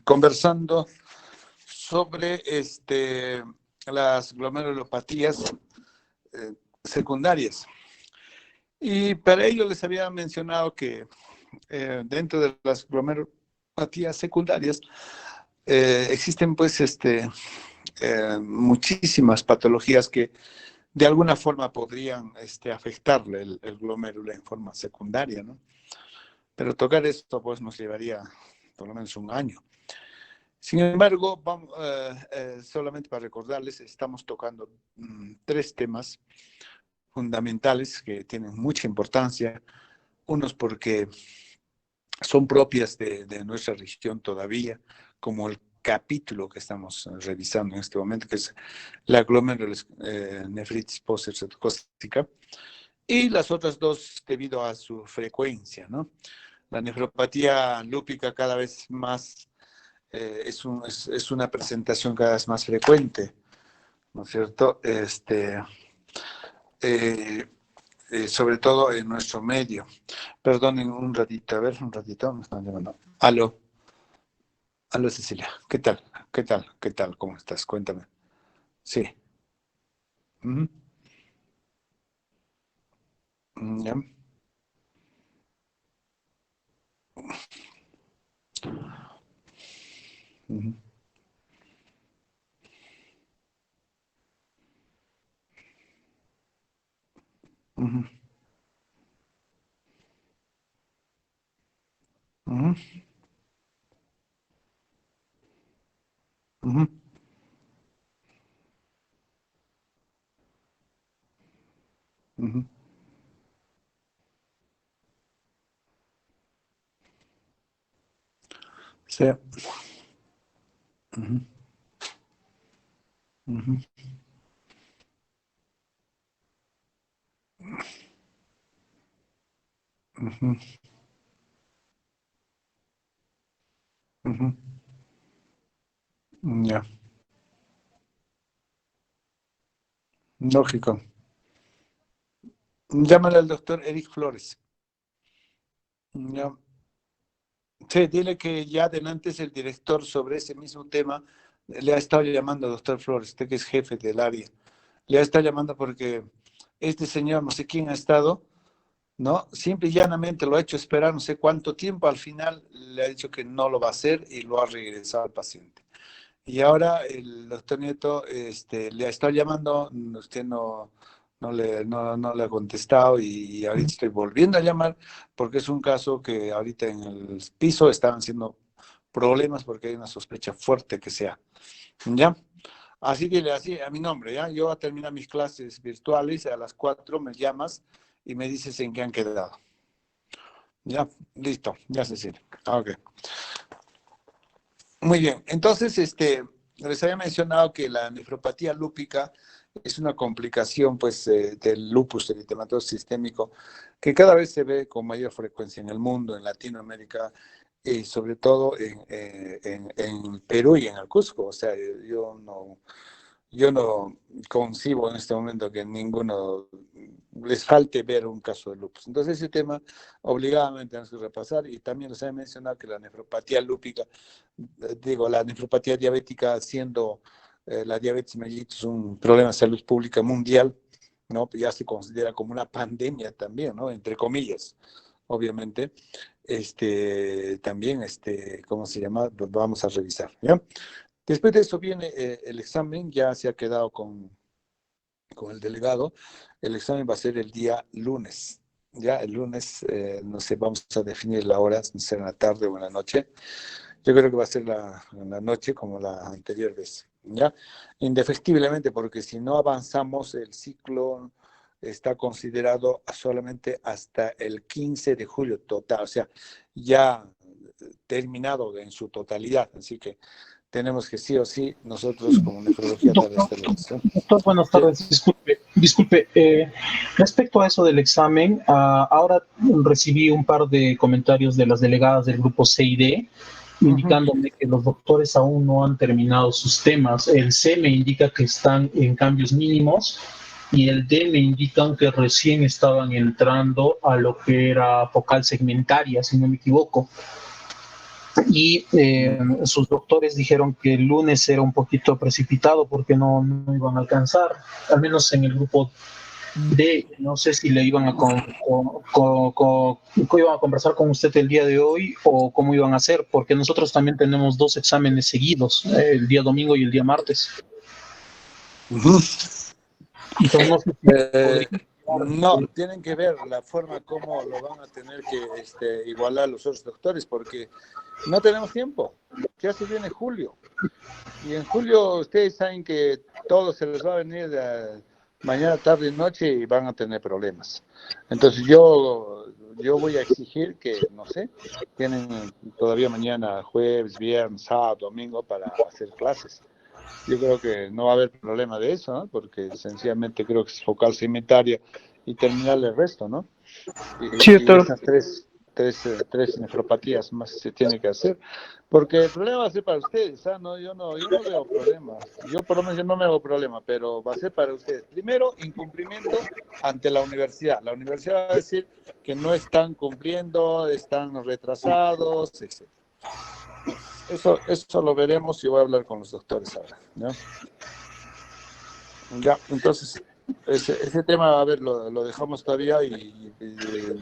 conversando sobre las glomerulopatías secundarias. Y para ello les había mencionado que dentro de las glomerulopatías secundarias existen pues muchísimas patologías que de alguna forma podrían afectarle el glomérulo en forma secundaria, ¿no? Pero tocar esto pues nos llevaría por lo menos un año. Sin embargo, solamente para recordarles, estamos tocando 3 temas fundamentales que tienen mucha importancia. Unos porque son propias de nuestra región todavía, como el capítulo que estamos revisando en este momento, que es la glomerulonefritis post-exotocócica, y las otras 2 debido a su frecuencia, ¿no? La nefropatía lúpica cada vez más es una presentación cada vez más frecuente, ¿no es cierto? Sobre todo en nuestro medio. Perdonen un ratito, a ver, un ratito, me están llamando. Aló, Cecilia, ¿qué tal? ¿Qué tal? ¿Qué tal? ¿Cómo estás? Cuéntame. Sí. Uh -huh. Ya. Uh -huh. Uh -huh. Uh -huh. Uh -huh. Uh -huh. Sí. Uh -huh. Uh -huh. Uh -huh. Uh -huh. Ya. Lógico. Llámale al doctor Eric Flores. Ya. Sí, dile que ya adelante es el director sobre ese mismo tema. Le ha estado llamando al doctor Flores, usted que es jefe del área. Le ha estado llamando porque este señor, no sé quién ha estado, ¿no? Simple y llanamente lo ha hecho esperar no sé cuánto tiempo. Al final le ha dicho que no lo va a hacer y lo ha regresado al paciente. Y ahora el doctor Nieto le ha estado llamando, usted no le ha contestado y ahorita estoy volviendo a llamar porque es un caso que ahorita en el piso están haciendo problemas porque hay una sospecha fuerte que sea. ¿Ya? Así dile así a mi nombre, ¿ya? Yo voy a terminar mis clases virtuales, a las 4 me llamas y me dices en qué han quedado. Ya, listo, ya Cecilia. Ok. Muy bien, entonces les había mencionado que la nefropatía lúpica es una complicación pues, del lupus eritematoso sistémico que cada vez se ve con mayor frecuencia en el mundo, en Latinoamérica y sobre todo en Perú y en el Cusco. O sea, yo no concibo en este momento que ninguno les falte ver un caso de lupus. Entonces ese tema obligadamente tenemos que repasar y también les he mencionado que la nefropatía lúpica, la nefropatía diabética siendo la diabetes mellitus un problema de salud pública mundial, ¿no? Ya se considera como una pandemia también, ¿no? Entre comillas, obviamente. También, ¿cómo se llama? Lo vamos a revisar, ¿ya? Después de eso viene el examen, ya se ha quedado con el delegado. El examen va a ser el día lunes. Ya el lunes, no sé, vamos a definir la hora, si será en la tarde o en la noche. Yo creo que va a ser en la noche como la anterior vez. ¿Ya? Indefectiblemente, porque si no avanzamos, el ciclo está considerado solamente hasta el 15 de julio total, o sea, ya terminado en su totalidad. Así que tenemos que sí o sí nosotros como nefrología dar Doctor, esta revisión. doctor, buenas Sí. tardes. Disculpe. Respecto a eso del examen, ahora recibí un par de comentarios de las delegadas del grupo C y D indicándome que los doctores aún no han terminado sus temas. El C me indica que están en cambios mínimos y el D me indican que recién estaban entrando a lo que era focal segmentaria, si no me equivoco. y sus doctores dijeron que el lunes era un poquito precipitado porque no iban a alcanzar, al menos en el grupo D. No sé si le iban a, iban a conversar con usted el día de hoy o cómo iban a hacer, porque nosotros también tenemos dos exámenes seguidos, el día domingo y el día martes. Entonces, no sé si podría... No, tienen que ver la forma como lo van a tener que igualar los otros doctores, porque no tenemos tiempo. Ya se viene julio. Y en julio ustedes saben que todo se les va a venir mañana, tarde y noche y van a tener problemas. Entonces yo voy a exigir que, no sé, tienen todavía mañana, jueves, viernes, sábado, domingo para hacer clases. Yo creo que no va a haber problema de eso, ¿no? Porque sencillamente creo que es focal cementaria y terminar el resto, ¿no? Sí, Y doctor. estas tres nefropatías más se tiene que hacer, porque el problema va a ser para ustedes, ¿ah? No, yo no veo problemas, yo por lo menos yo no me hago problema, pero va a ser para ustedes. Primero, incumplimiento ante la universidad va a decir que no están cumpliendo, están retrasados, etc. Eso lo veremos y voy a hablar con los doctores ahora, ¿no? Ya, entonces, ese tema, a ver, lo dejamos todavía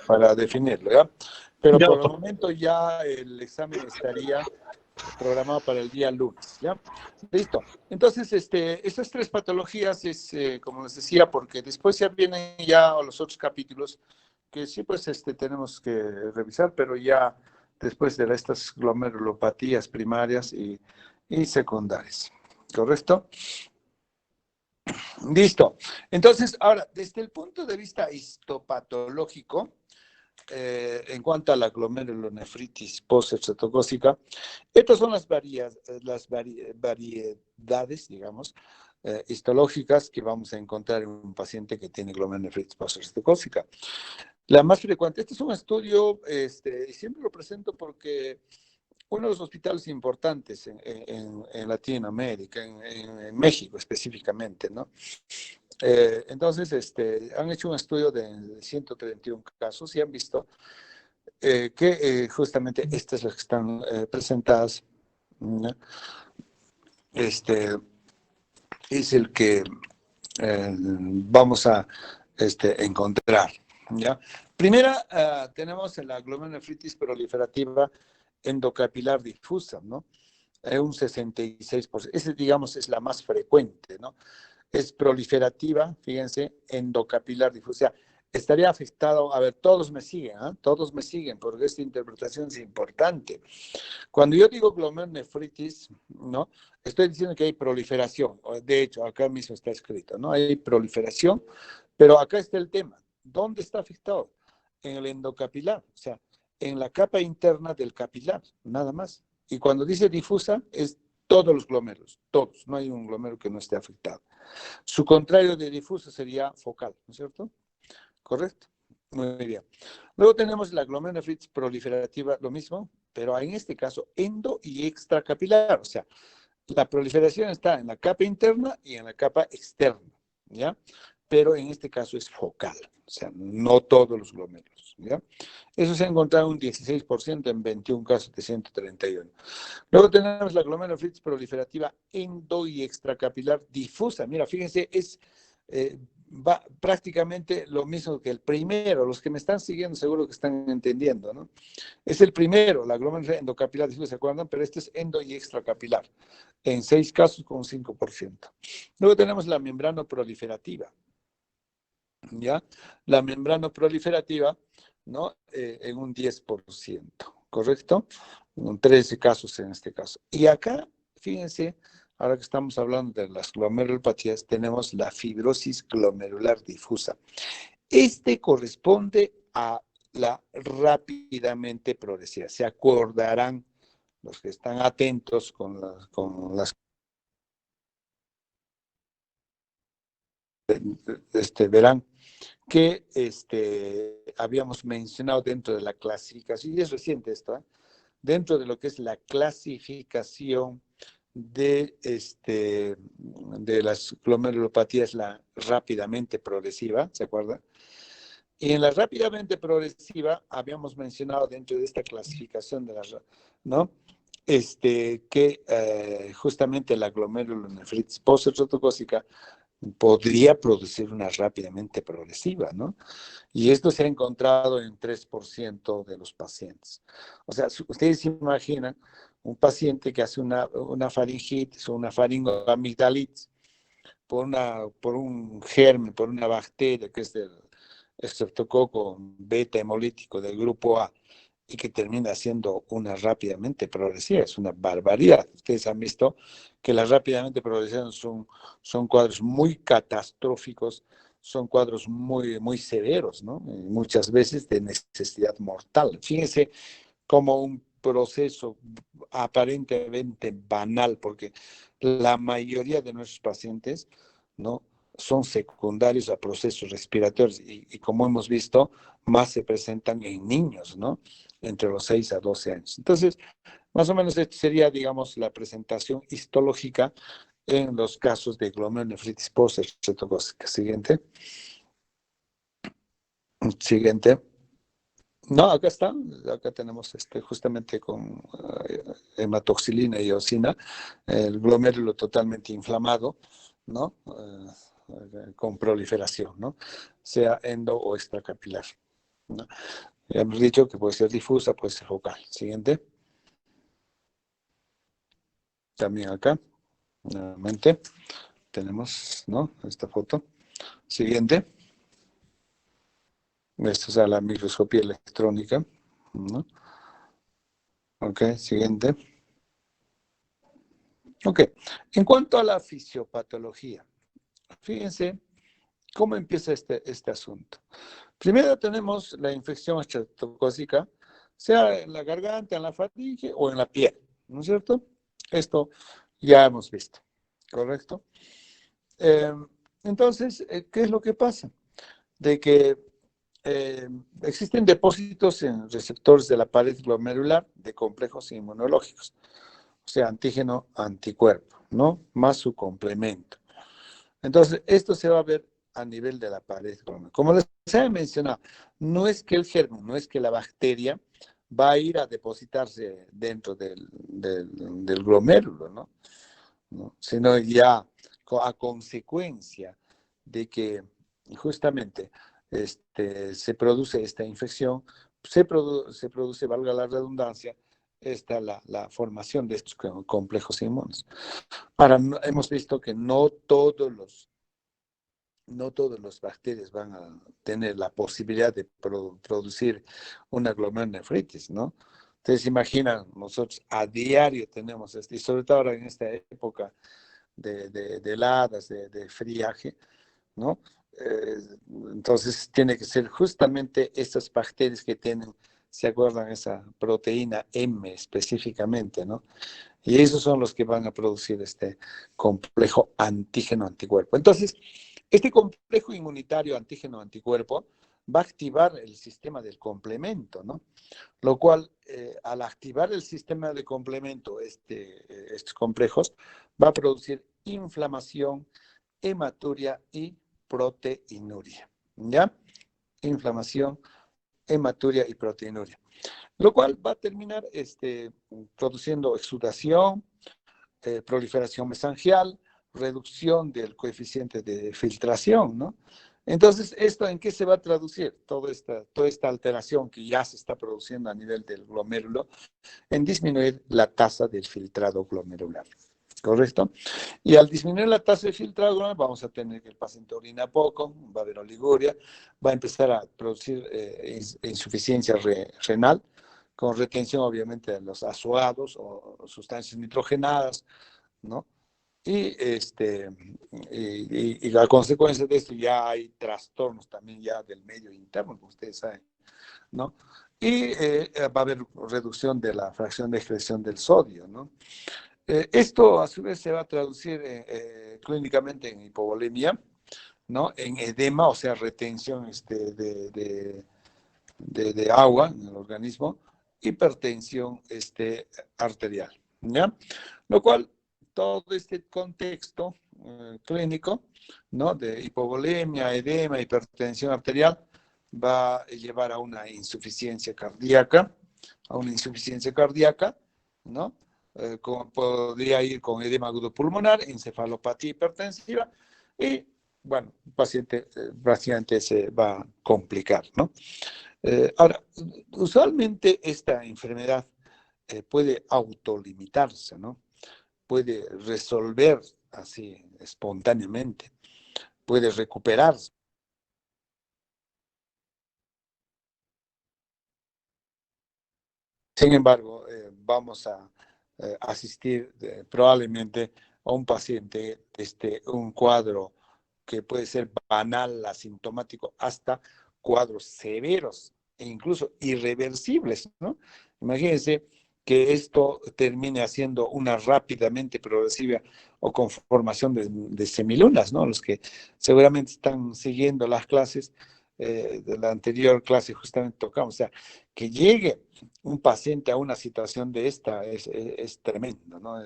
para definirlo, ¿ya? Pero Ya, por el doctor. momento ya el examen estaría programado para el día lunes, ¿ya? Listo. Entonces, estas tres patologías es, como les decía, porque después ya vienen ya los otros capítulos que sí, pues, tenemos que revisar, pero ya después de estas glomerulopatías primarias y secundarias, ¿correcto? Listo. Entonces, ahora, desde el punto de vista histopatológico, en cuanto a la glomerulonefritis post-hepatocócica, estas son variedades, digamos, histológicas que vamos a encontrar en un paciente que tiene glomerulonefritis post-hepatocócica. La más frecuente, este es un estudio, y siempre lo presento porque uno de los hospitales importantes en Latinoamérica, en México específicamente, ¿no? Entonces, han hecho un estudio de 131 casos y han visto que justamente estas las que están presentadas, ¿no? Este es el que vamos a encontrar, ¿ya? Primera, tenemos la glomerulonefritis proliferativa endocapilar difusa, ¿no? Un 66%. Ese, digamos, es la más frecuente, ¿no? Es proliferativa, fíjense, endocapilar difusa. Estaría afectado, a ver, todos me siguen, ¿eh? Todos me siguen, porque esta interpretación es importante. Cuando yo digo glomerulonefritis, ¿no? Estoy diciendo que hay proliferación. De hecho, acá mismo está escrito, ¿no? Hay proliferación, pero acá está el tema. ¿Dónde está afectado? En el endocapilar, o sea, en la capa interna del capilar, nada más. Y cuando dice difusa, es todos los glómerulos, todos. No hay un glómerulo que no esté afectado. Su contrario de difusa sería focal, ¿no es cierto? ¿Correcto? Muy bien. Luego tenemos la glomerulonefritis proliferativa, lo mismo, pero en este caso endo y extracapilar, o sea, la proliferación está en la capa interna y en la capa externa, ¿ya? Pero en este caso es focal, o sea, no todos los glómerulos, ¿ya? Eso se ha encontrado un 16% en 21 casos de 131. Luego tenemos la glomerulonefritis proliferativa endo y extracapilar difusa. Mira, fíjense, es va prácticamente lo mismo que el primero. Los que me están siguiendo seguro que están entendiendo, ¿no? Es el primero, la glomerulonefritis endocapilar difusa, ¿se acuerdan? Pero este es endo y extracapilar, en 6 casos con 5%. Luego tenemos la membrana proliferativa, ¿ya? La membrana proliferativa, ¿no? En un 10%, ¿correcto? En 13 casos en este caso. Y acá, fíjense, ahora que estamos hablando de las glomerulopatías, tenemos la fibrosis glomerular difusa. Este corresponde a la rápidamente progresiva. Se acordarán los que están atentos con las verán que habíamos mencionado dentro de la clasificación, y es reciente esto, ¿eh? Dentro de lo que es la clasificación de las glomerulopatías, la rápidamente progresiva, ¿se acuerda? Y en la rápidamente progresiva, habíamos mencionado dentro de esta clasificación de ¿no? Que justamente la glomerulonefritis post-estreptocócica podría producir una rápidamente progresiva, ¿no? Y esto se ha encontrado en 3% de los pacientes. O sea, ustedes se imaginan un paciente que hace una faringitis o una faringoamigdalitis por un germen, por una bacteria que es del estreptococo beta hemolítico del grupo A y que termina siendo una rápidamente progresiva. Es una barbaridad. Ustedes han visto que las rápidamente progresivas son cuadros muy catastróficos, son cuadros muy, muy severos, ¿no? Y muchas veces de necesidad mortal. Fíjense como un proceso aparentemente banal, porque la mayoría de nuestros pacientes, ¿no?, son secundarios a procesos respiratorios y como hemos visto, más se presentan en niños, ¿no?, entre los 6 a 12 años. Entonces, más o menos esta sería, digamos, la presentación histológica en los casos de glomerulonefritis post-estreptocócica. Siguiente. Siguiente. No, acá está. Acá tenemos justamente con hematoxilina y eosina, el glomérulo totalmente inflamado, ¿no? Con proliferación, ¿no? Sea endo o extracapilar, ¿no? Ya hemos dicho que puede ser difusa, puede ser focal. Siguiente. También acá, nuevamente, tenemos, ¿no?, esta foto. Siguiente. Esta es a la microscopía electrónica, ¿no? Ok, siguiente. Ok, en cuanto a la fisiopatología, fíjense cómo empieza este asunto. Primero tenemos la infección estreptocócica, sea en la garganta, en la faringe o en la piel, ¿no es cierto? Esto ya hemos visto, ¿correcto? Eh, entonces, ¿qué es lo que pasa? De que existen depósitos en receptores de la pared glomerular de complejos inmunológicos, o sea, antígeno-anticuerpo, ¿no? Más su complemento. Entonces, esto se va a ver a nivel de la pared glomerular. Como les he mencionado, no es que el germen, no es que la bacteria va a ir a depositarse dentro del glomérulo, ¿no? ¿No? Sino ya a consecuencia de que justamente se produce esta infección, se produce, valga la redundancia, la formación de estos complejos inmunes. Ahora, hemos visto que no todas las bacterias van a tener la posibilidad de producir una glomerulonefritis, ¿no? Ustedes imaginan, nosotros a diario tenemos, y sobre todo ahora en esta época de heladas, de friaje, ¿no? Entonces tiene que ser justamente estas bacterias que tienen, ¿se acuerdan? Esa proteína M específicamente, ¿no? Y esos son los que van a producir este complejo antígeno-anticuerpo. Entonces, este complejo inmunitario antígeno-anticuerpo va a activar el sistema del complemento, ¿no? Lo cual, al activar el sistema de complemento, estos complejos, va a producir inflamación, hematuria y proteinuria, ¿ya? Inflamación, hematuria y proteinuria. Lo cual va a terminar produciendo exudación, proliferación mesangial, reducción del coeficiente de filtración, ¿no? Entonces, ¿esto en qué se va a traducir? Toda esta alteración que ya se está produciendo a nivel del glomérulo, en disminuir la tasa del filtrado glomerular, ¿correcto? Y al disminuir la tasa de filtrado glomerular, vamos a tener que el paciente orina poco, va a haber oliguria, va a empezar a producir insuficiencia renal, con retención obviamente de los azoados o sustancias nitrogenadas, ¿no? Y a consecuencia de esto ya hay trastornos también ya del medio interno, como ustedes saben, ¿no? Y va a haber reducción de la fracción de excreción del sodio, ¿no? Esto a su vez se va a traducir clínicamente en hipovolemia, ¿no? En edema, o sea, retención de agua en el organismo, hipertensión arterial, ¿ya? Lo cual, todo este contexto clínico, ¿no?, de hipovolemia, edema, hipertensión arterial, va a llevar a una insuficiencia cardíaca, ¿no? Podría ir con edema agudo pulmonar, encefalopatía hipertensiva y, bueno, el paciente prácticamente se va a complicar, ¿no? Ahora, usualmente esta enfermedad puede autolimitarse, ¿no? Puede resolver así espontáneamente, puede recuperarse. Sin embargo, vamos a asistir probablemente a un paciente, un cuadro que puede ser banal, asintomático, hasta cuadros severos e incluso irreversibles, ¿no? Imagínense que esto termine haciendo una rápidamente progresiva o con formación de semilunas, ¿no? Los que seguramente están siguiendo las clases de la anterior clase justamente tocamos, o sea, que llegue un paciente a una situación de esta es tremendo, ¿no?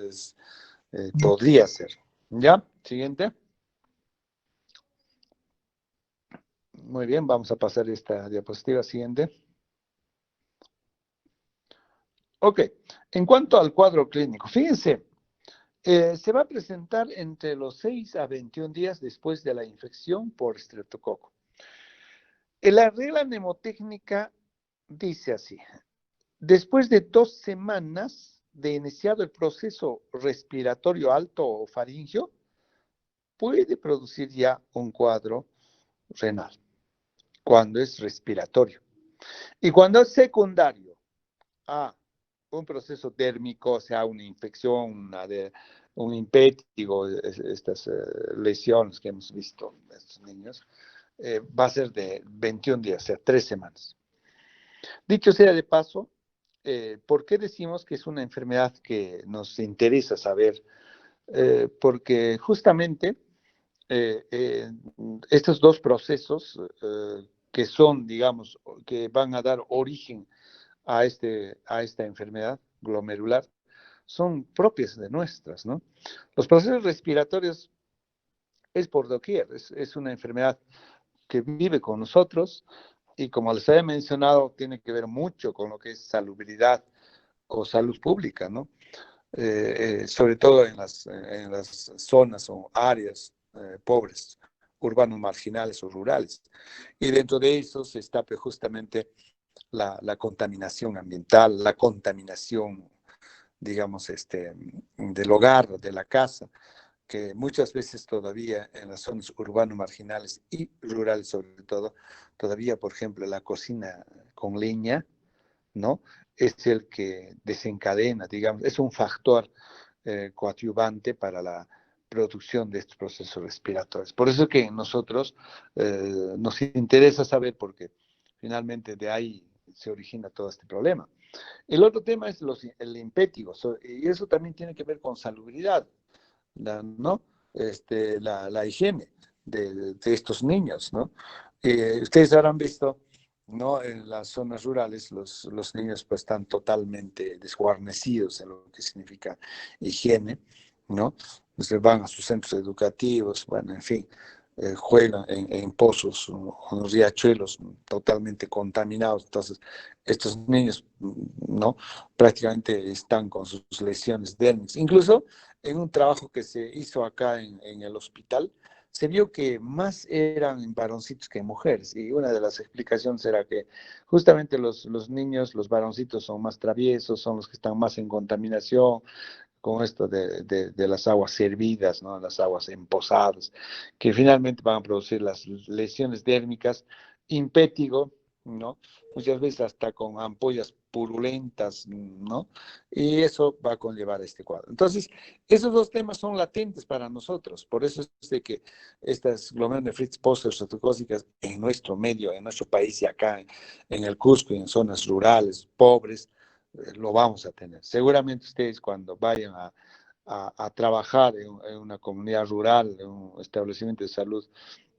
Podría ser. ¿Ya? Siguiente. Muy bien, vamos a pasar esta diapositiva siguiente. Ok, en cuanto al cuadro clínico, fíjense, se va a presentar entre los 6 a 21 días después de la infección por estreptococo. La regla mnemotécnica dice así: después de 2 semanas de iniciado el proceso respiratorio alto o faringio, puede producir ya un cuadro renal, cuando es respiratorio. Y cuando es secundario a un proceso térmico, o sea, una infección, un impétigo, estas lesiones que hemos visto en estos niños, va a ser de 21 días, o sea, 3 semanas. Dicho sea de paso, ¿por qué decimos que es una enfermedad que nos interesa saber? Porque justamente estos dos procesos que son, digamos, que van a dar origen a esta enfermedad glomerular, son propias de nuestras, ¿no? Los procesos respiratorios es por doquier, es una enfermedad que vive con nosotros y como les había mencionado, tiene que ver mucho con lo que es salubridad o salud pública, ¿no? Sobre todo en las zonas o áreas pobres, urbanos marginales o rurales. Y dentro de esos está pues, justamente la contaminación ambiental, la contaminación, digamos, del hogar, de la casa, que muchas veces todavía en las zonas urbanos marginales y rurales sobre todo, todavía, por ejemplo, la cocina con leña, ¿no? Es el que desencadena, digamos, es un factor coadyuvante para la producción de estos procesos respiratorios. Por eso que nosotros nos interesa saber, porque finalmente de ahí se origina todo este problema. El otro tema es el impétigo, y eso también tiene que ver con salubridad, ¿no? La higiene de estos niños, ¿no? Ustedes habrán visto, ¿no? En las zonas rurales los niños pues están totalmente desguarnecidos en lo que significa higiene, ¿no? Entonces van a sus centros educativos, bueno, en fin, juegan en pozos o en riachuelos totalmente contaminados. Entonces, estos niños, ¿no? Prácticamente están con sus lesiones dérmicas. Incluso en un trabajo que se hizo acá en el hospital, se vio que más eran varoncitos que mujeres. Y una de las explicaciones era que justamente los niños, los varoncitos son más traviesos, son los que están más en contaminación con esto de las aguas servidas, ¿no? Las aguas empozadas, que finalmente van a producir las lesiones dérmicas, impétigo, ¿no? Muchas veces hasta con ampollas purulentas, ¿no? Y eso va a conllevar a este cuadro. Entonces, esos dos temas son latentes para nosotros. Por eso es de que estas glomerulonefritis postestreptocócicas en nuestro medio, en nuestro país y acá en el Cusco y en zonas rurales, pobres, lo vamos a tener. Seguramente ustedes cuando vayan a trabajar en una comunidad rural, en un establecimiento de salud,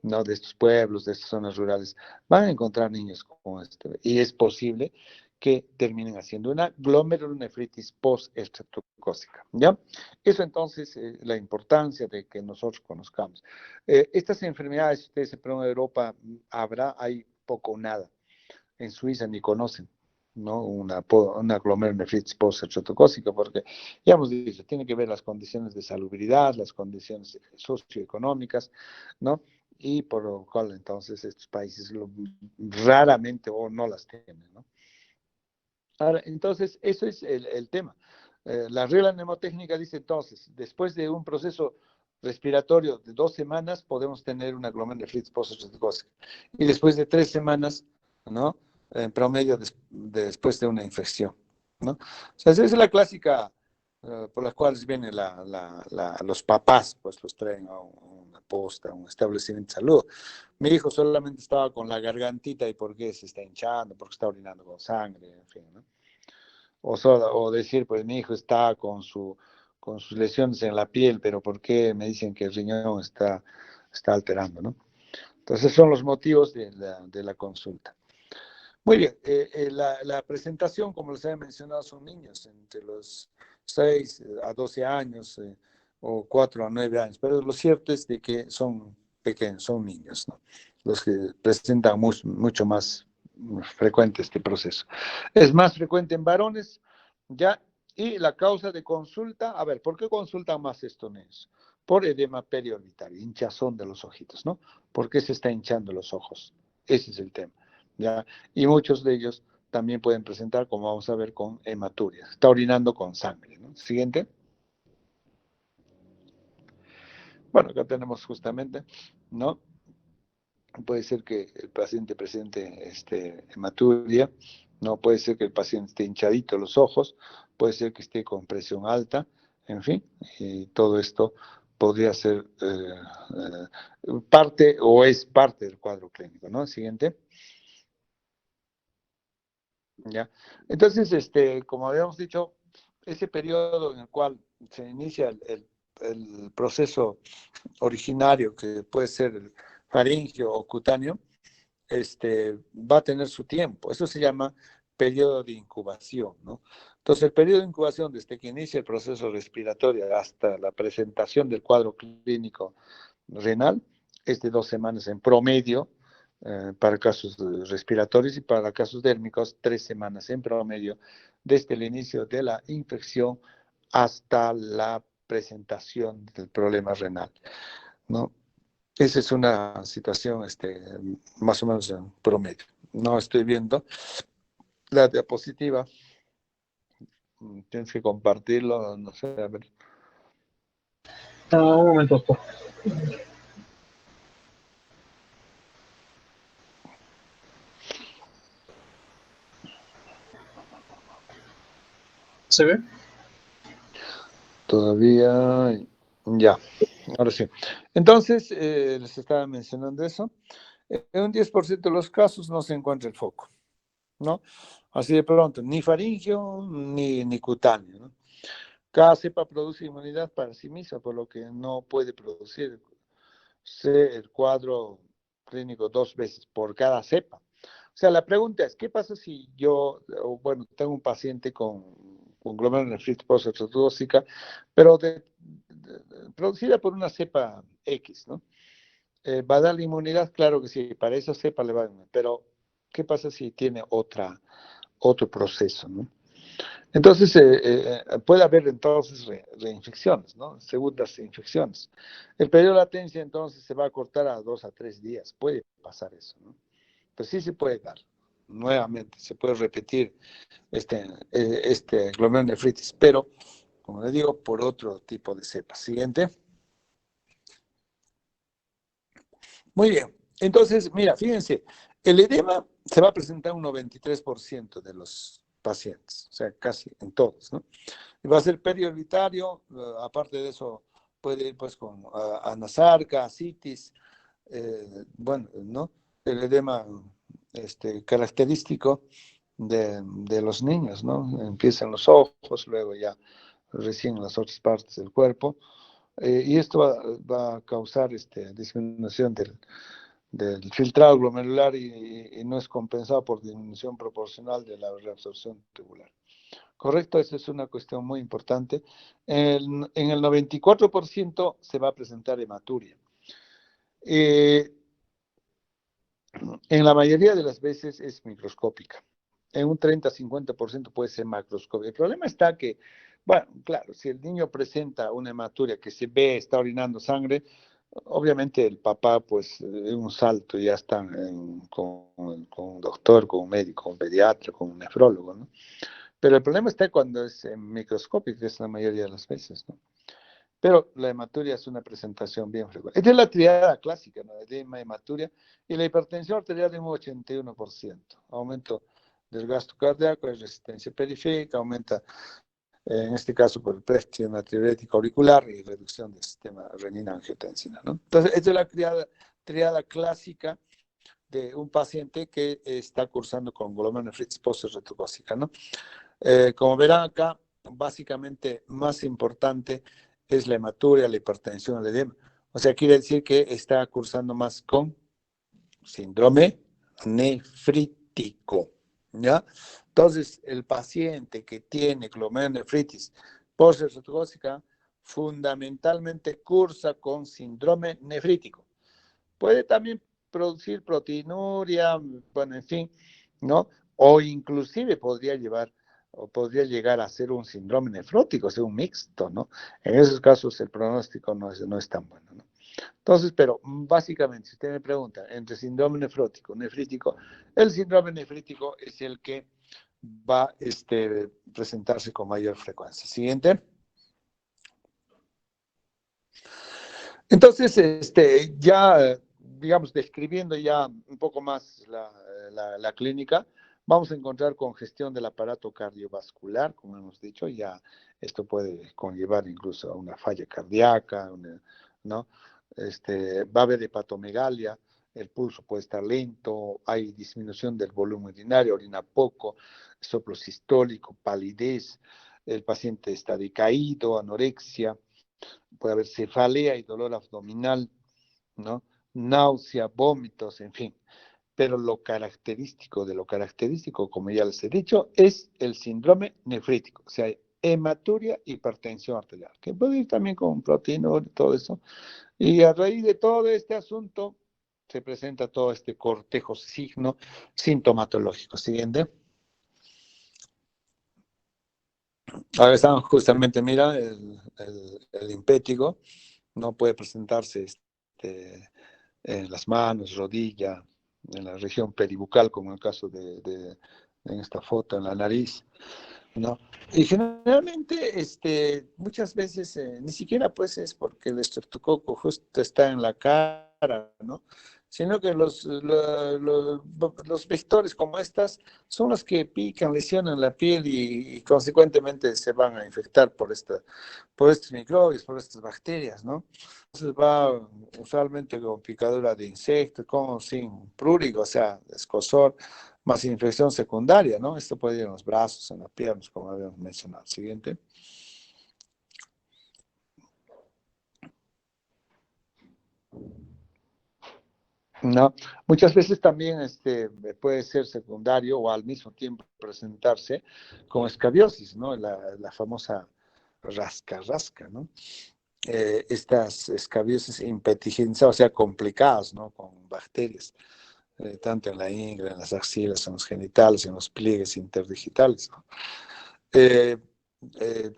¿no? De estos pueblos, de estas zonas rurales, van a encontrar niños como esto. Y es posible que terminen haciendo una glomerulonefritis post-estreptocócica, ¿ya? Eso entonces, la importancia de que nosotros conozcamos. Estas enfermedades, ustedes se preguntan, en Europa, hay poco o nada. En Suiza ni conocen, ¿no? Una glomerulonefritis post-estreptocócica, porque ya hemos dicho, tiene que ver las condiciones de salubridad, las condiciones socioeconómicas, ¿no? Y por lo cual entonces estos países raramente o no las tienen, ¿no? Ahora, entonces, eso es el tema. La regla mnemotécnica dice entonces, después de un proceso respiratorio de 2 semanas, podemos tener una glomerulonefritis post-estreptocócica. Y después de 3 semanas, ¿no? En promedio después de una infección, ¿no? O sea, esa es la clásica por las cuales vienen los papás, pues los traen a una posta, a un establecimiento de salud. Mi hijo solamente estaba con la gargantita y por qué se está hinchando, porque está orinando con sangre, en fin, ¿no? O decir, pues mi hijo está con sus lesiones en la piel, pero ¿por qué me dicen que el riñón está alterando, ¿no? Entonces son los motivos de la consulta. Muy bien, la presentación, como les había mencionado, son niños entre los 6 a 12 años o 4 a 9 años, pero lo cierto es de que son pequeños, son niños, ¿no? Los que presentan mucho más frecuente este proceso. Es más frecuente en varones, ¿ya? Y la causa de consulta, a ver, ¿por qué consultan más estos niños? Por edema periorbitario, hinchazón de los ojitos, ¿no? ¿Por qué se está hinchando los ojos? Ese es el tema, ¿ya? Y muchos de ellos también pueden presentar, como vamos a ver, con hematuria. Está orinando con sangre, ¿no? Siguiente. Bueno, acá tenemos justamente, ¿no? Puede ser que el paciente presente hematuria, no puede ser que el paciente esté hinchadito los ojos, puede ser que esté con presión alta, en fin, y todo esto podría ser parte o es parte del cuadro clínico, ¿no? Siguiente. ¿Ya? Entonces, como habíamos dicho, ese periodo en el cual se inicia el proceso originario, que puede ser el faríngeo o cutáneo, va a tener su tiempo. Eso se llama periodo de incubación, ¿no? Entonces, el periodo de incubación, desde que inicia el proceso respiratorio hasta la presentación del cuadro clínico renal, es de 2 semanas en promedio, para casos respiratorios, y para casos dérmicos, 3 semanas en promedio, desde el inicio de la infección hasta la presentación del problema renal, ¿no? Esa es una situación más o menos en promedio. No estoy viendo la diapositiva. Tienes que compartirlo, no sé, a ver. Un momento, doctor. ¿Se ve? Todavía, ya, ahora sí. Entonces, les estaba mencionando eso. En un 10% de los casos no se encuentra el foco, ¿no? Así de pronto, ni faríngeo ni cutáneo, ¿no? Cada cepa produce inmunidad para sí misma, por lo que no puede producir el cuadro clínico 2 veces por cada cepa. O sea, la pregunta es, ¿qué pasa si yo, bueno, tengo un paciente con glomerulonefritis post-estreptocócica, pero producida por una cepa X, ¿no? ¿Va a dar la inmunidad? Claro que sí, para esa cepa le va a dar, pero ¿qué pasa si tiene otro proceso, ¿no? Entonces, puede haber entonces reinfecciones, ¿no? Segundas infecciones. El periodo de latencia entonces se va a cortar a 2 a 3 días. Puede pasar eso, ¿no? Pero sí se puede dar. Nuevamente, se puede repetir glomerulonefritis, pero, como les digo, por otro tipo de cepa. Siguiente. Muy bien. Entonces, mira, fíjense, el edema se va a presentar un 93% de los pacientes, o sea, casi en todos, ¿no? Y va a ser periorbitario, aparte de eso, puede ir pues con anasarca, ascitis, bueno, ¿no? El edema característico de los niños, ¿no? Empieza en los ojos, luego ya recién en las otras partes del cuerpo, y esto va a causar disminución del filtrado glomerular y no es compensado por disminución proporcional de la reabsorción tubular. Correcto, esa es una cuestión muy importante. En el 94% se va a presentar hematuria. En la mayoría de las veces es microscópica. En un 30-50% puede ser macroscópica. El problema está que, bueno, claro, si el niño presenta una hematuria que se ve, está orinando sangre, obviamente el papá, pues, de un salto ya está con un doctor, con un médico, con un pediatra, con un nefrólogo, ¿no? Pero el problema está cuando es microscópico, que es la mayoría de las veces, ¿no? Pero la hematuria es una presentación bien frecuente. Esta es la triada clásica, ¿no? Edema, hematuria, y la hipertensión arterial de un 81%. Aumento del gasto cardíaco, hay resistencia periférica, aumenta, en este caso, por el prestigio natriurético auricular y reducción del sistema renina-angiotensina, ¿no? Entonces, esta es la triada clásica de un paciente que está cursando con glomerulonefritis post-retrocócica, ¿no? Como verán acá, básicamente más importante es la hematuria, la hipertensión, el edema. O sea, quiere decir que está cursando más con síndrome nefrítico, ¿ya? Entonces, el paciente que tiene glomerulonefritis post-retrocócica fundamentalmente cursa con síndrome nefrítico. Puede también producir proteinuria, bueno, en fin, ¿no? O inclusive podría llegar a ser un síndrome nefrótico, o sea, un mixto, ¿no? En esos casos el pronóstico no es tan bueno, ¿no? Entonces, pero básicamente, si usted me pregunta, entre síndrome nefrítico, el síndrome nefrítico es el que va a presentarse con mayor frecuencia. Siguiente. Entonces, ya, digamos, describiendo ya un poco más la clínica, vamos a encontrar congestión del aparato cardiovascular, como hemos dicho, ya esto puede conllevar incluso a una falla cardíaca, ¿no? Va a haber hepatomegalia, el pulso puede estar lento, hay disminución del volumen urinario, orina poco, soplo sistólico, palidez, el paciente está decaído, anorexia, puede haber cefalea y dolor abdominal, ¿no? Náusea, vómitos, en fin. Pero lo característico, como ya les he dicho, es el síndrome nefrítico, o sea, hematuria, hipertensión arterial, que puede ir también con proteinúria y todo eso. Y a raíz de todo este asunto, se presenta todo este cortejo signo sintomatológico. Siguiente. Ahora estamos justamente, mira, el impétigo no puede presentarse en las manos, rodilla, en la región peribucal, como en el caso en esta foto, en la nariz, ¿no? Y generalmente, muchas veces, ni siquiera pues es porque el estreptococo justo está en la cara, ¿no? Sino que los vectores como estas son los que pican, lesionan la piel y consecuentemente se van a infectar por estos microbios, por estas bacterias, ¿no? Entonces va usualmente con picadura de insectos, con sin prurigo, o sea, escozor, más infección secundaria, ¿no? Esto puede ir en los brazos, en las piernas, como habíamos mencionado. Siguiente. No, muchas veces también puede ser secundario o al mismo tiempo presentarse con escabiosis, ¿no? La famosa rasca, ¿no? Estas escabiosis impetiginzadas, o sea, complicadas, ¿no? Con bacterias, tanto en la ingle, en las axilas, en los genitales, en los pliegues interdigitales, ¿no? Eh,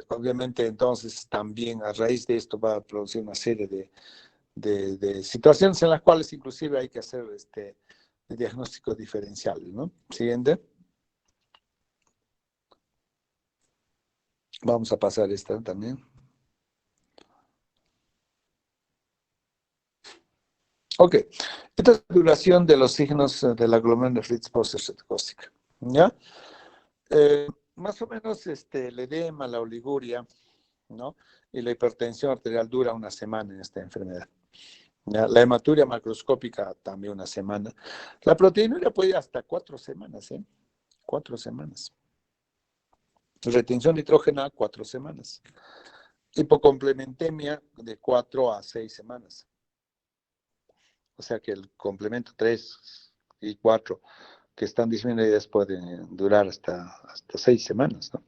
Obviamente, entonces, también a raíz de esto va a producir una serie de situaciones en las cuales inclusive hay que hacer diagnósticos diferenciales, ¿no? Siguiente. Vamos a pasar esta también. Ok. Esta es la duración de los signos de la glomerulonefritis post-retrocócica, ¿ya? Más o menos el edema, la oliguria, ¿no? Y la hipertensión arterial dura una semana en esta enfermedad. ¿Ya? La hematuria macroscópica también una semana. La proteinuria puede ir hasta 4 semanas, ¿eh? 4 semanas. Retención nitrógena, 4 semanas. Hipocomplementemia de 4 a 6 semanas. O sea que el complemento 3 y 4 que están disminuidas pueden durar hasta 6 semanas, ¿no?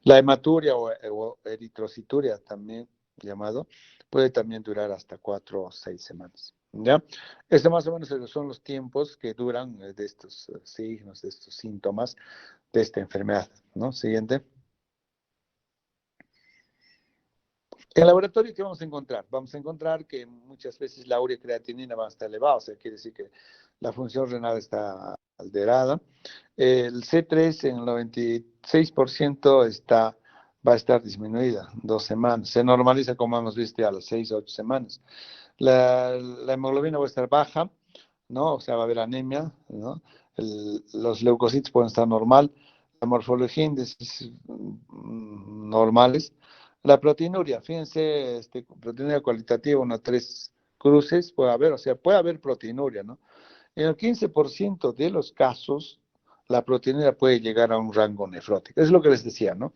La hematuria o eritrocituria también llamado, puede también durar hasta 4 o 6 semanas. ¿Ya? Este más o menos son los tiempos que duran de estos signos, de estos síntomas de esta enfermedad, ¿no? Siguiente. En el laboratorio, ¿qué vamos a encontrar? Vamos a encontrar que muchas veces la ureacreatinina va a estar elevada, o sea, quiere decir que la función renal está alterada. El C3 en el 96% va a estar disminuida 2 semanas. Se normaliza, como hemos visto, a las 6 o 8 semanas. La hemoglobina va a estar baja, ¿no? O sea, va a haber anemia, ¿no? Los leucocitos pueden estar normal, la morfología índices normales. La proteinuria, fíjense, proteinuria cualitativa, 1 a 3 cruces puede haber, o sea, puede haber proteinuria, ¿no? En el 15% de los casos, la proteinuria puede llegar a un rango nefrótico. Es lo que les decía, ¿no?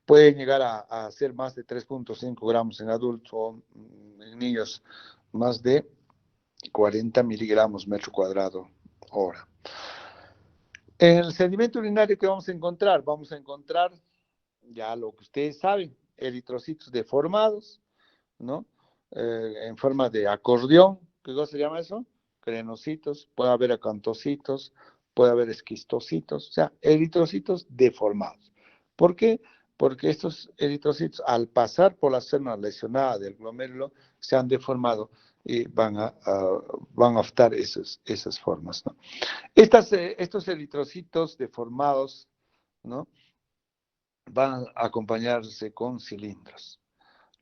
Puede llegar a ser más de 3,5 gramos en adultos o en niños más de 40 miligramos metro cuadrado hora. En el sedimento urinario, ¿qué vamos a encontrar? Vamos a encontrar ya lo que ustedes saben, eritrocitos deformados, ¿no? En forma de acordeón, ¿qué cosa se llama eso? Crenocitos, puede haber acantocitos, puede haber esquistocitos, o sea, eritrocitos deformados. ¿Por qué? Porque estos eritrocitos, al pasar por la zona lesionada del glomérulo, se han deformado y van a optar esas formas, ¿no? Estos eritrocitos deformados, ¿no? Van a acompañarse con cilindros,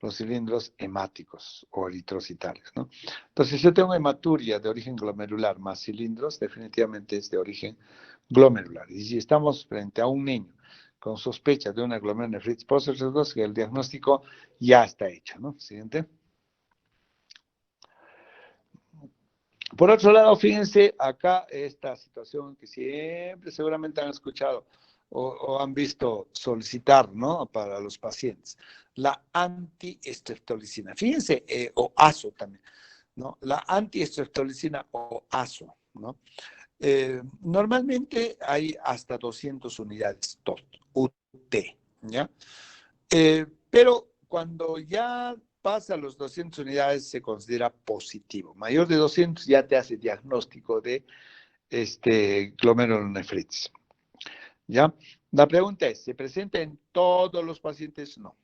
los cilindros hemáticos o eritrocitales, ¿no? Entonces, si yo tengo hematuria de origen glomerular más cilindros, definitivamente es de origen glomerular. Y si estamos frente a un niño con sospecha de una glomerulonefritis post-exotrófica, el diagnóstico ya está hecho, ¿no? Siguiente. Por otro lado, fíjense acá esta situación que siempre seguramente han escuchado o han visto solicitar, ¿no? Para los pacientes. La antiestreptolicina. Fíjense, o ASO también, ¿no? La antiestreptolicina o ASO, ¿no? Normalmente hay hasta 200 unidades UT, ¿ya? Pero cuando ya pasa los 200 unidades se considera positivo. Mayor de 200 ya te hace diagnóstico de glomerulonefritis. ¿Ya? La pregunta es, ¿se presenta en todos los pacientes? No.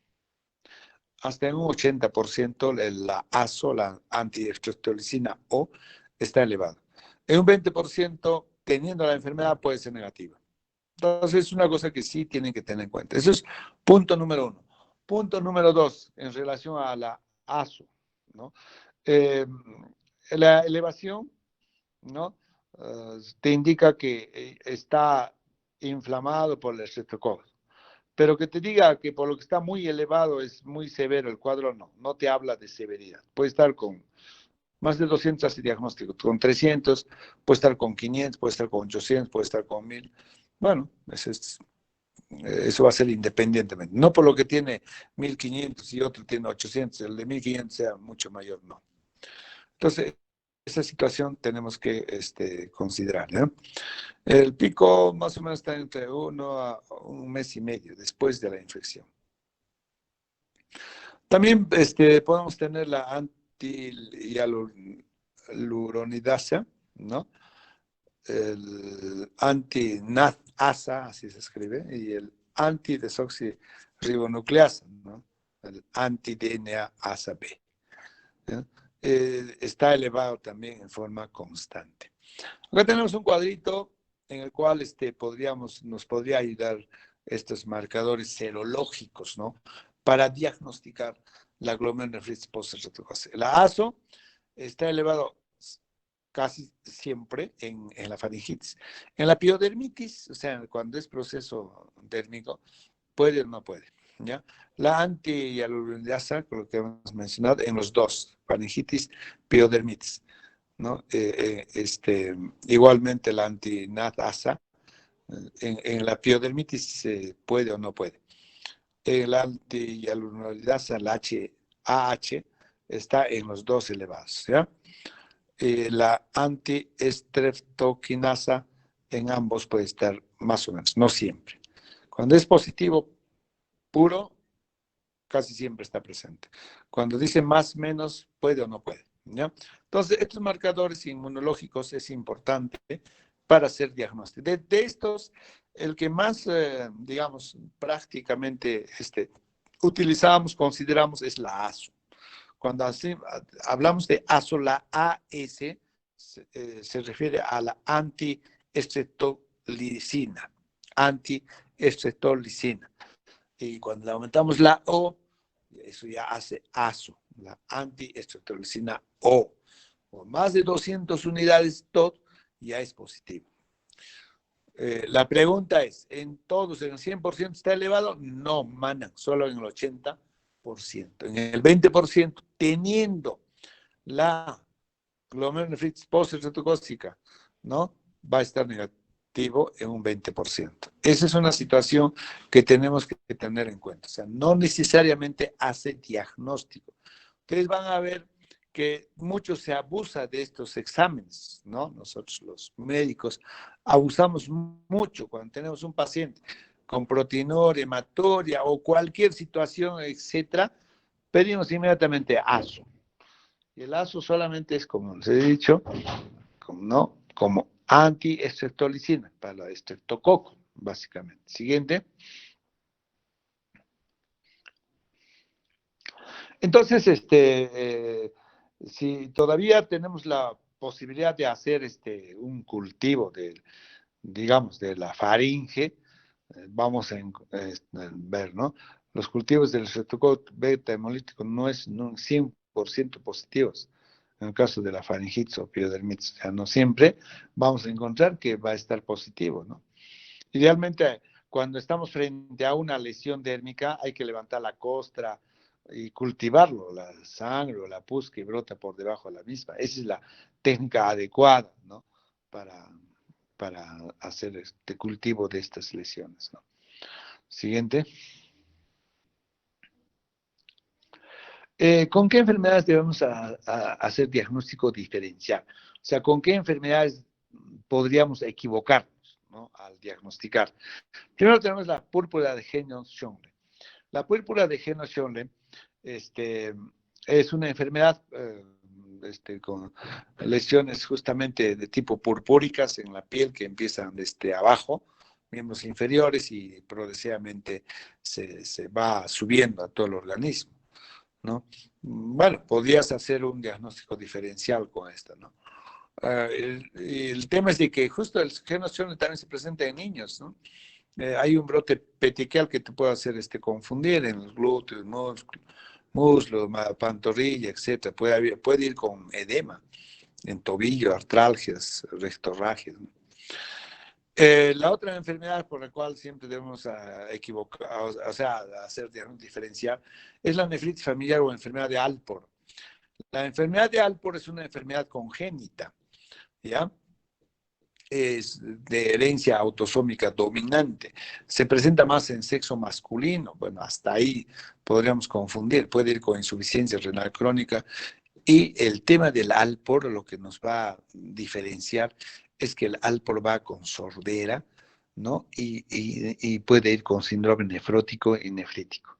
Hasta en un 80% la ASO, la antiestreptolicina O, está elevada. En un 20%, teniendo la enfermedad, puede ser negativa. Entonces, es una cosa que sí tienen que tener en cuenta. Eso es punto número 1. Punto número 2, en relación a la ASO, ¿no? La elevación, ¿no? Te indica que está inflamado por el estreptococcus. Pero que te diga que por lo que está muy elevado es muy severo el cuadro, no te habla de severidad. Puede estar con más de 200 hace diagnóstico, con 300, puede estar con 500, puede estar con 800, puede estar con 1000. Bueno, eso va a ser independientemente. No por lo que tiene 1500 y otro tiene 800, el de 1500 sea mucho mayor, no. Entonces, esa situación tenemos que considerar, ¿no? El pico más o menos está entre 1 a 1 mes y medio después de la infección. También podemos tener la anti-hialuronidasa, ¿no? El anti-NAT-ASA, así se escribe, y el anti-desoxirribonucleasa, ¿no? El anti-DNA-ASA-B. ¿No? Está elevado también en forma constante. Acá tenemos un cuadrito en el cual nos podría ayudar estos marcadores serológicos, ¿no? Para diagnosticar la glomerulonefritis post-exotrófica. La ASO está elevado casi siempre en la faringitis. En la piodermitis, o sea, cuando es proceso dérmico, puede o no puede, ¿ya? La anti-hialuronidasa, con lo que hemos mencionado, en los dos, faringitis, piodermitis, ¿no? Igualmente la anti-NAT-ASA, en la piodermitis puede o no puede. La anti-hialuronidasa, la AH, está en los dos elevados, ¿ya? La antiestreptokinasa en ambos puede estar más o menos, no siempre. Cuando es positivo puro, casi siempre está presente. Cuando dice más, menos, puede o no puede, ¿ya? Entonces, estos marcadores inmunológicos es importante para hacer diagnóstico. De estos, el que más, digamos, prácticamente utilizamos, consideramos, es la ASO. Cuando hablamos de ASO, la AS se refiere a la antiestreptolicina. Antiestreptolicina. Y cuando aumentamos la O, eso ya hace ASO, la antiestreptolicina O. Por más de 200 unidades TOT, ya es positivo. La pregunta es, ¿en todos, en el 100% está elevado? No, manan, solo en el 80%. En el 20%, teniendo la glomerulonefritis post-citocócica, ¿no? Va a estar negativo en un 20%. Esa es una situación que tenemos que tener en cuenta. O sea, no necesariamente hace diagnóstico. Ustedes van a ver que mucho se abusa de estos exámenes, ¿no? Nosotros los médicos abusamos mucho cuando tenemos un paciente con proteinúria, hematuria o cualquier situación, etcétera, pedimos inmediatamente ASO. Y el ASO solamente es, como les he dicho, como antiestreptolicina para la estreptococo, básicamente. Siguiente. Entonces, si todavía tenemos la posibilidad de hacer un cultivo digamos, de la faringe, vamos a ver, ¿no? Los cultivos del estreptococo beta hemolítico no es 100% positivos. En el caso de la faringitis o piodermitis, o sea, no siempre vamos a encontrar que va a estar positivo, ¿no? Idealmente, cuando estamos frente a una lesión dérmica, hay que levantar la costra y cultivarlo, la sangre o la pus que brota por debajo de la misma. Esa es la técnica adecuada, ¿no? Para, para hacer este cultivo de estas lesiones, ¿no? Siguiente. ¿Con qué enfermedades debemos hacer diagnóstico diferencial? O sea, ¿con qué enfermedades podríamos equivocarnos, ¿no? Al diagnosticar? Primero tenemos la púrpura de Heno-Schönle. La púrpura de Heno-Schönle es una enfermedad con lesiones justamente de tipo purpúricas en la piel que empiezan desde abajo, miembros inferiores, y progresivamente se va subiendo a todo el organismo, ¿no? Bueno, podrías hacer un diagnóstico diferencial con esto, ¿no? El tema es de que justo el Heno-Schönle también se presenta en niños, ¿no? Hay un brote petequial que te puede hacer confundir en los glúteos, muslos, pantorrilla, etc. Puede ir con edema en tobillo, artralgias, rectorragias, ¿no? La otra enfermedad por la cual siempre debemos equivocar, o sea, hacer diagnóstico diferencial, es la nefritis familiar o enfermedad de Alport. La enfermedad de Alport es una enfermedad congénita, ¿ya? Es de herencia autosómica dominante. Se presenta más en sexo masculino. Bueno, hasta ahí podríamos confundir. Puede ir con insuficiencia renal crónica. Y el tema del Alport, lo que nos va a diferenciar es que el Alport va con sordera, ¿no? Y puede ir con síndrome nefrótico y nefrítico.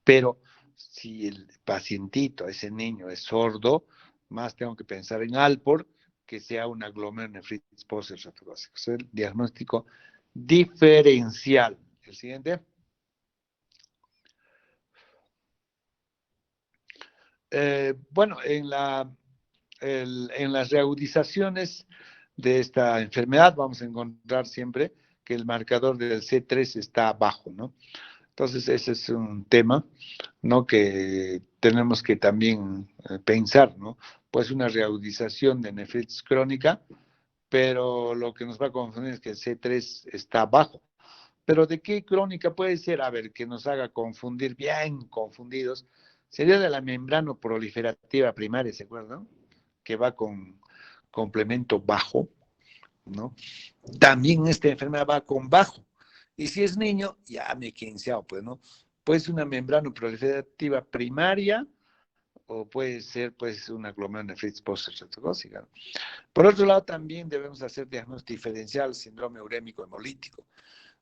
Pero si el pacientito, ese niño, es sordo, más tengo que pensar en Alport que sea una glomerulonefritis post-citocócica. Es el diagnóstico diferencial. El siguiente. Bueno, en las reagudizaciones de esta enfermedad vamos a encontrar siempre que el marcador del C3 está bajo, ¿no? Entonces, ese es un tema, ¿no? Que tenemos que también pensar, ¿no? Pues una reagudización de nefritis crónica, pero lo que nos va a confundir es que el C3 está bajo. Pero ¿de qué crónica puede ser? A ver, que nos haga confundir, bien confundidos, sería de la membrana proliferativa primaria, ¿se acuerdan? Que va con complemento bajo, ¿no? También esta enfermedad va con bajo. Y si es niño, ya me he quinceado, pues, ¿no? Puede ser una membrana proliferativa primaria o puede ser, pues, una glomerulonefritis post-citocócica, ¿no? Por otro lado, también debemos hacer diagnóstico diferencial síndrome urémico hemolítico,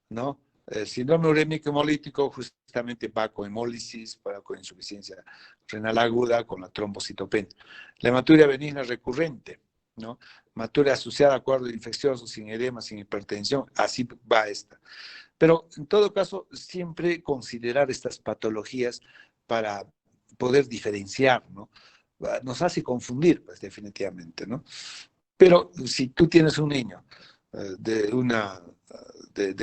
¿no? El síndrome urémico hemolítico justamente va con hemólisis, va con insuficiencia renal aguda, con la trombocitopenia. La hematuria benigna recurrente, ¿no? Hematuria asociada a cuadros infecciosos, sin edema, sin hipertensión, así va esta. Pero en todo caso, siempre considerar estas patologías para poder diferenciar, ¿no? Nos hace confundir, pues definitivamente, ¿no? Pero si tú tienes un niño de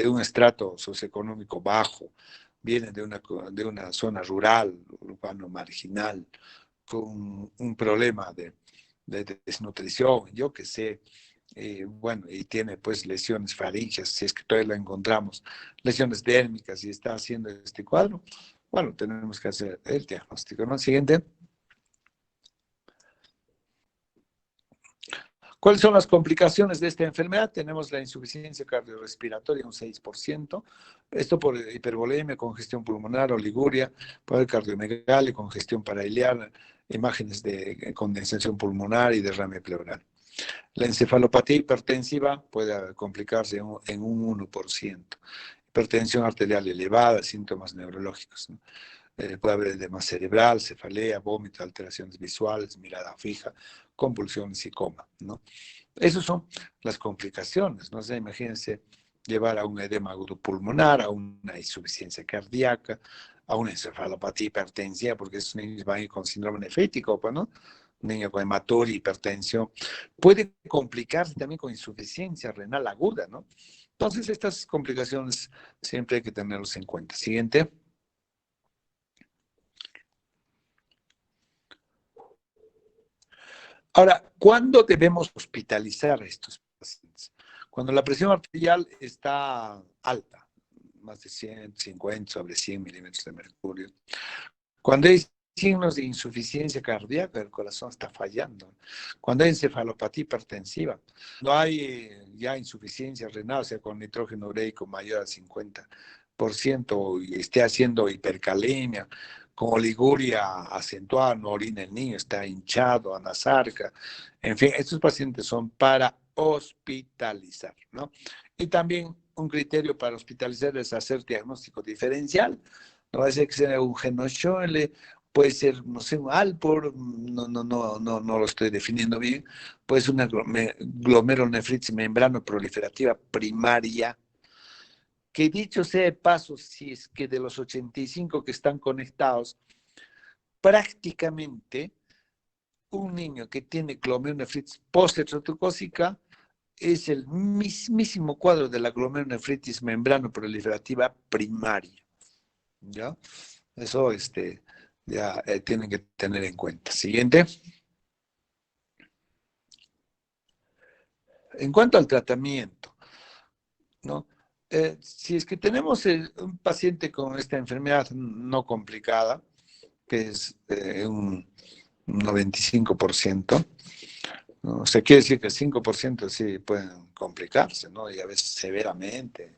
un estrato socioeconómico bajo, viene de una zona rural, urbano marginal, con un problema de desnutrición, yo qué sé, bueno, y tiene pues lesiones faríngeas, si es que todavía la encontramos, lesiones dérmicas y está haciendo este cuadro, bueno, tenemos que hacer el diagnóstico, ¿no? Siguiente. ¿Cuáles son las complicaciones de esta enfermedad? Tenemos la insuficiencia cardiorrespiratoria, un 6%, esto por hipervolemia, congestión pulmonar, oliguria, por el cardiomegalia, congestión parailiar, imágenes de condensación pulmonar y derrame pleural. La encefalopatía hipertensiva puede complicarse en un 1%. Hipertensión arterial elevada, síntomas neurológicos, ¿no? Puede haber edema cerebral, cefalea, vómito, alteraciones visuales, mirada fija, convulsiones y coma, ¿no? Esas son las complicaciones, ¿no? O sea, imagínense llevar a un edema agudo pulmonar, a una insuficiencia cardíaca, a una encefalopatía hipertensiva, porque esos niños van a ir con síndrome nefrítico, pues, ¿no? Un niño con hematuria, hipertensión. Puede complicarse también con insuficiencia renal aguda, ¿no? Entonces, estas complicaciones siempre hay que tenerlos en cuenta. Siguiente. Ahora, ¿cuándo debemos hospitalizar a estos pacientes? Cuando la presión arterial está alta, más de 150 sobre 100 milímetros de mercurio. Cuando hay signos de insuficiencia cardíaca, el corazón está fallando. Cuando hay encefalopatía hipertensiva, no hay ya insuficiencia renal, o sea, con nitrógeno ureico mayor al 50% y esté haciendo hipercalemia, con oliguria acentuada, no orina el niño, está hinchado, anasarca. En fin, estos pacientes son para hospitalizar, ¿no? Y también un criterio para hospitalizar es hacer diagnóstico diferencial. No va a ser que sea un Genoschole, puede ser, no sé, un Alpor, no lo estoy definiendo bien, puede ser una glomerulonefritis membrano proliferativa primaria, que dicho sea de paso, si es que de los 85 que están conectados, prácticamente un niño que tiene glomerulonefritis postetrotucócica es el mismísimo cuadro de la glomerulonefritis membrano proliferativa primaria, ¿ya? Eso ya tienen que tener en cuenta. Siguiente. En cuanto al tratamiento, ¿no? Si es que tenemos un paciente con esta enfermedad no complicada, que es un 95%, ¿no? O sea, quiere decir que el 5% sí pueden complicarse, ¿no? Y a veces severamente,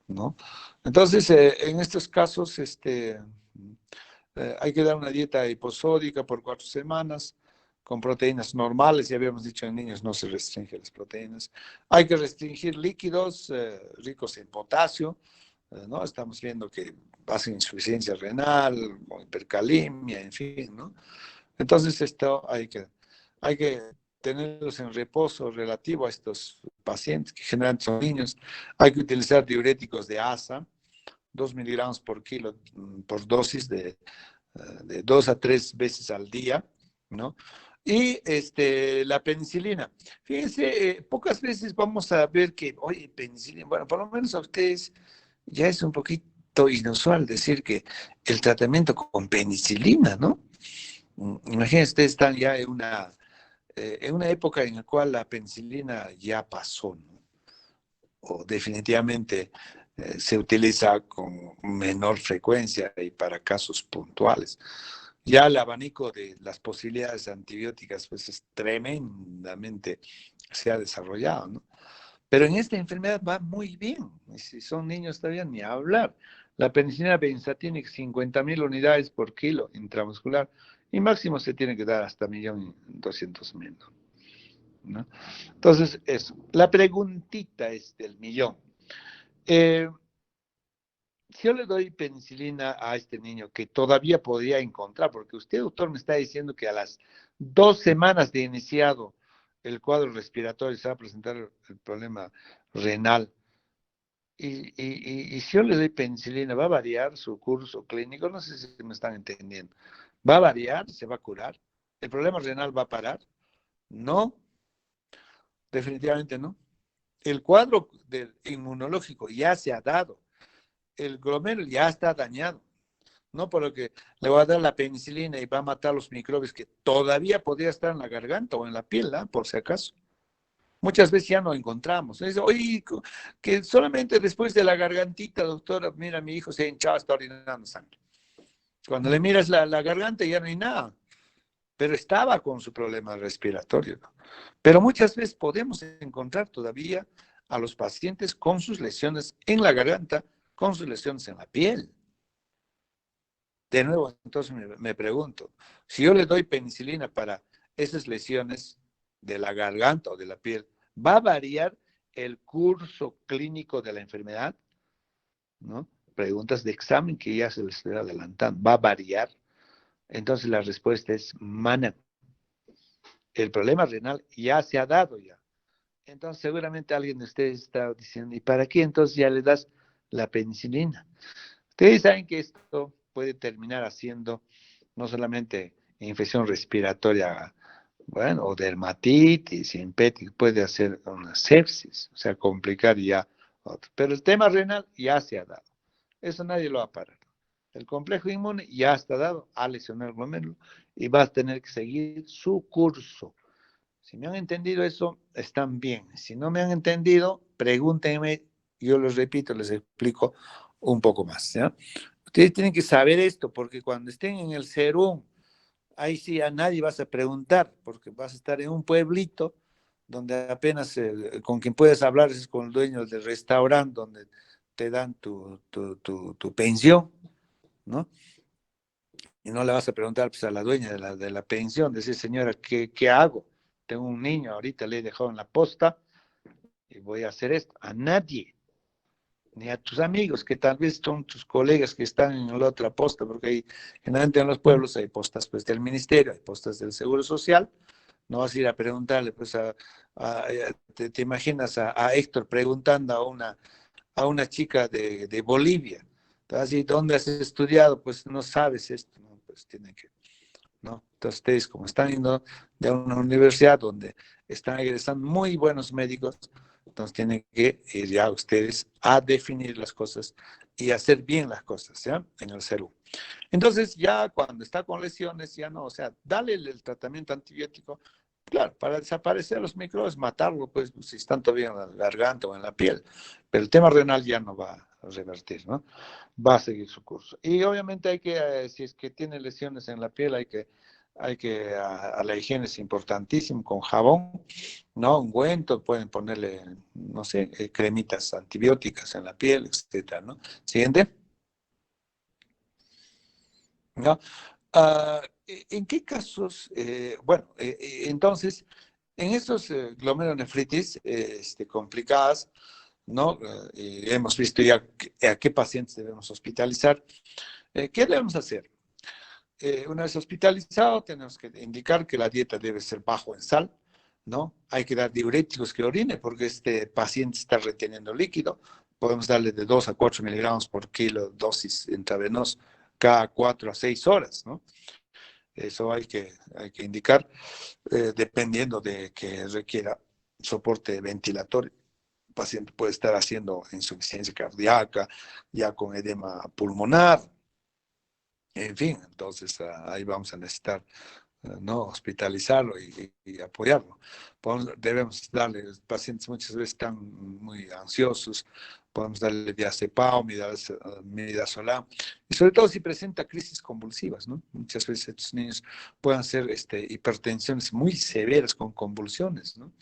¿no? Entonces, en estos casos, hay que dar una dieta hiposódica por 4 semanas con proteínas normales. Ya habíamos dicho, en niños no se restringen las proteínas. Hay que restringir líquidos ricos en potasio, ¿no? Estamos viendo que hacen insuficiencia renal, o hipercalemia, en fin, ¿no? Entonces, esto hay que tenerlos en reposo relativo a estos pacientes, que generalmente son niños. Hay que utilizar diuréticos de ASA, 2 miligramos por kilo por dosis de 2 a 3 veces al día, ¿no? Y la penicilina. Fíjense, pocas veces vamos a ver que, oye, penicilina, bueno, por lo menos a ustedes ya es un poquito inusual decir que el tratamiento con penicilina, ¿no? Imagínense, ustedes están ya en una época en la cual la penicilina ya pasó, ¿no? O definitivamente se utiliza con menor frecuencia y para casos puntuales. Ya el abanico de las posibilidades antibióticas pues es tremendamente, se ha desarrollado, ¿no? Pero en esta enfermedad va muy bien. Y si son niños todavía ni hablar. La penicilina benzatínica, 50.000 unidades por kilo intramuscular. Y máximo se tiene que dar hasta 1.200.000, ¿no? Entonces, eso. La preguntita es del millón. Eh, Si yo le doy penicilina a este niño que todavía podría encontrar, porque usted, doctor, me está diciendo que a las 2 semanas de iniciado el cuadro respiratorio se va a presentar el problema renal. Y si yo le doy penicilina, ¿va a variar su curso clínico? No sé si me están entendiendo. ¿Va a variar? ¿Se va a curar? ¿El problema renal va a parar? No, definitivamente no. El cuadro del inmunológico ya se ha dado. El glomérulo ya está dañado. No por lo que le voy a dar la penicilina y va a matar los microbios que todavía podría estar en la garganta o en la piel, ¿eh? Por si acaso. Muchas veces ya no encontramos. Dice, oye, que solamente después de la gargantita, doctora, mira, mi hijo se ha hinchado, está orinando sangre. Cuando le miras la garganta ya no hay nada, pero estaba con su problema respiratorio, ¿no? Pero muchas veces podemos encontrar todavía a los pacientes con sus lesiones en la garganta, con sus lesiones en la piel. De nuevo, entonces me pregunto, si yo le doy penicilina para esas lesiones de la garganta o de la piel, ¿va a variar el curso clínico de la enfermedad? ¿No? Preguntas de examen que ya se les estoy adelantando. ¿Va a variar? Entonces la respuesta es mana. El problema renal ya se ha dado ya. Entonces seguramente alguien de ustedes está diciendo, ¿y para qué entonces ya le das la penicilina? Ustedes saben que esto puede terminar haciendo no solamente infección respiratoria, bueno, o dermatitis, simpética, puede hacer una sepsis, o sea, complicar ya otro. Pero el tema renal ya se ha dado. Eso nadie lo va a parar. El complejo inmune ya está dado a lesionar el glomérulo y va a tener que seguir su curso. Si me han entendido eso, están bien. Si no me han entendido, pregúntenme, yo les repito, les explico un poco más, ¿ya? Ustedes tienen que saber esto, porque cuando estén en el Serum, ahí sí a nadie vas a preguntar, porque vas a estar en un pueblito donde apenas con quien puedes hablar es con el dueño del restaurante donde te dan tu pensión, ¿no? Y no le vas a preguntar pues, a la dueña de la pensión, decir, señora, ¿qué hago? Tengo un niño, ahorita le he dejado en la posta y voy a hacer esto. A nadie, ni a tus amigos, que tal vez son tus colegas que están en la otra posta, porque hay, generalmente en los pueblos hay postas pues, del ministerio, hay postas del Seguro Social. No vas a ir a preguntarle, pues, te imaginas a Héctor preguntando a una chica de Bolivia. Así, ¿dónde has estudiado? Pues no sabes esto, ¿no? Pues tienen que, ¿no? Entonces ustedes como están yendo de una universidad donde están egresando muy buenos médicos, entonces tienen que ir ya ustedes a definir las cosas y hacer bien las cosas, ¿ya? En el CERU. Entonces ya cuando está con lesiones, ya no, o sea, dale el tratamiento antibiótico, claro, para desaparecer los microbios, matarlo, pues si están todavía en la garganta o en la piel, pero el tema renal ya no va a revertir, ¿no? Va a seguir su curso. Y obviamente hay que, si es que tiene lesiones en la piel, a la higiene es importantísimo, con jabón, ¿no? Ungüento, pueden ponerle, no sé, cremitas antibióticas en la piel, etcétera, ¿no? Siguiente. ¿No? ¿En qué casos? Bueno, entonces, en estos glomerulonefritis complicadas, ¿no? Hemos visto ya a qué pacientes debemos hospitalizar. ¿Qué debemos hacer? Una vez hospitalizado, tenemos que indicar que la dieta debe ser bajo en sal, ¿no? Hay que dar diuréticos que orine porque este paciente está reteniendo líquido. Podemos darle de 2 a 4 miligramos por kilo dosis intravenosa cada 4 a 6 horas, ¿no? Eso hay que indicar, dependiendo de que requiera soporte ventilatorio. El paciente puede estar haciendo insuficiencia cardíaca, ya con edema pulmonar, en fin, entonces ahí vamos a necesitar, ¿no? Hospitalizarlo y apoyarlo. Debemos darle, los pacientes muchas veces están muy ansiosos, podemos darle diazepam, midazolam, y sobre todo si presenta crisis convulsivas, ¿no? Muchas veces estos niños pueden hacer hipertensiones muy severas con convulsiones, ¿no?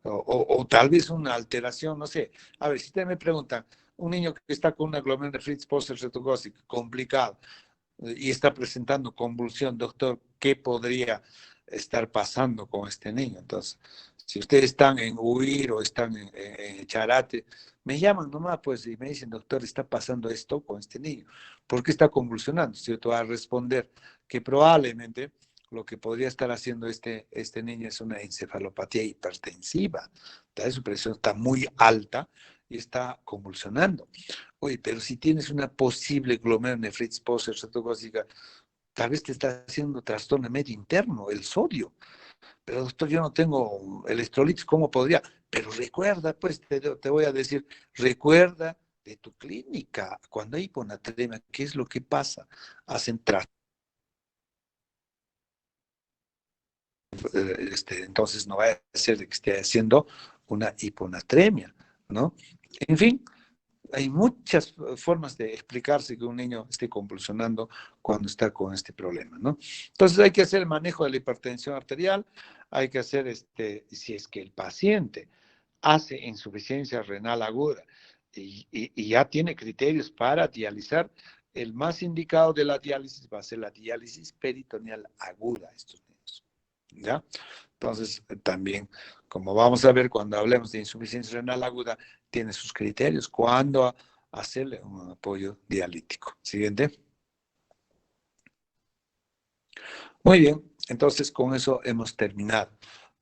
O tal vez una alteración, no sé. A ver, si ustedes me preguntan, un niño que está con una glomerulonefritis post-retogócica complicado, y está presentando convulsión, doctor, ¿qué podría estar pasando con este niño? Entonces, si ustedes están en Huir o están en Charate, Me llaman nomás, pues, y me dicen, doctor, está pasando esto con este niño. ¿Por qué está convulsionando? ¿Cierto? A responder que probablemente lo que podría estar haciendo este niño es una encefalopatía hipertensiva. Su presión está muy alta y está convulsionando. Oye, pero si tienes una posible glomerulonefritis postherpetóxica, tal vez te está haciendo trastorno medio interno, el sodio. Pero doctor, yo no tengo electrolitos, ¿cómo podría? Pero recuerda, pues te voy a decir, recuerda de tu clínica, cuando hay hiponatremia, ¿qué es lo que pasa? Hacen entonces no va a ser de que esté haciendo una hiponatremia, ¿no? En fin, hay muchas formas de explicarse que un niño esté convulsionando cuando está con este problema, ¿no? Entonces hay que hacer el manejo de la hipertensión arterial, hay que hacer, si es que el paciente hace insuficiencia renal aguda y ya tiene criterios para dializar, el más indicado de la diálisis va a ser la diálisis peritoneal aguda a estos niños, ¿ya? Entonces, también, como vamos a ver cuando hablemos de insuficiencia renal aguda, tiene sus criterios, cuándo hacerle un apoyo dialítico. Siguiente. Muy bien, entonces con eso hemos terminado.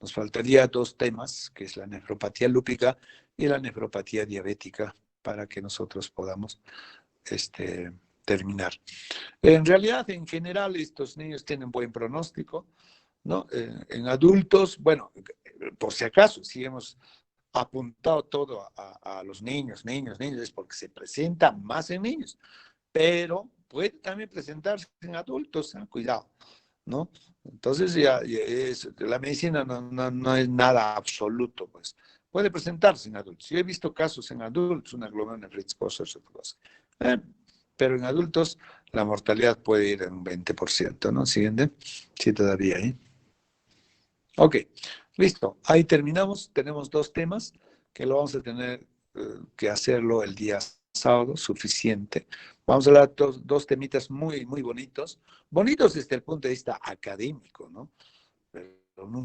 Nos faltaría dos temas, que es la nefropatía lúpica y la nefropatía diabética, para que nosotros podamos terminar. En realidad, en general, estos niños tienen buen pronóstico, ¿no? En adultos, bueno, por si acaso, si hemos apuntado todo a los niños, es porque se presenta más en niños, pero puede también presentarse en adultos, cuidado, ¿no? Entonces la medicina no es nada absoluto, pues. Puede presentarse en adultos. Yo he visto casos en adultos, una glomerulonefritis postherpetóxica. Pero en adultos la mortalidad puede ir en un 20%, ¿no? Siguiente. Sí, todavía, ¿eh? Ok, listo. Ahí terminamos. Tenemos dos temas que lo vamos a tener que hacerlo el día sábado, suficiente. Vamos a hablar dos temitas muy, muy bonitos. Bonitos desde el punto de vista académico, ¿no? Pero nunca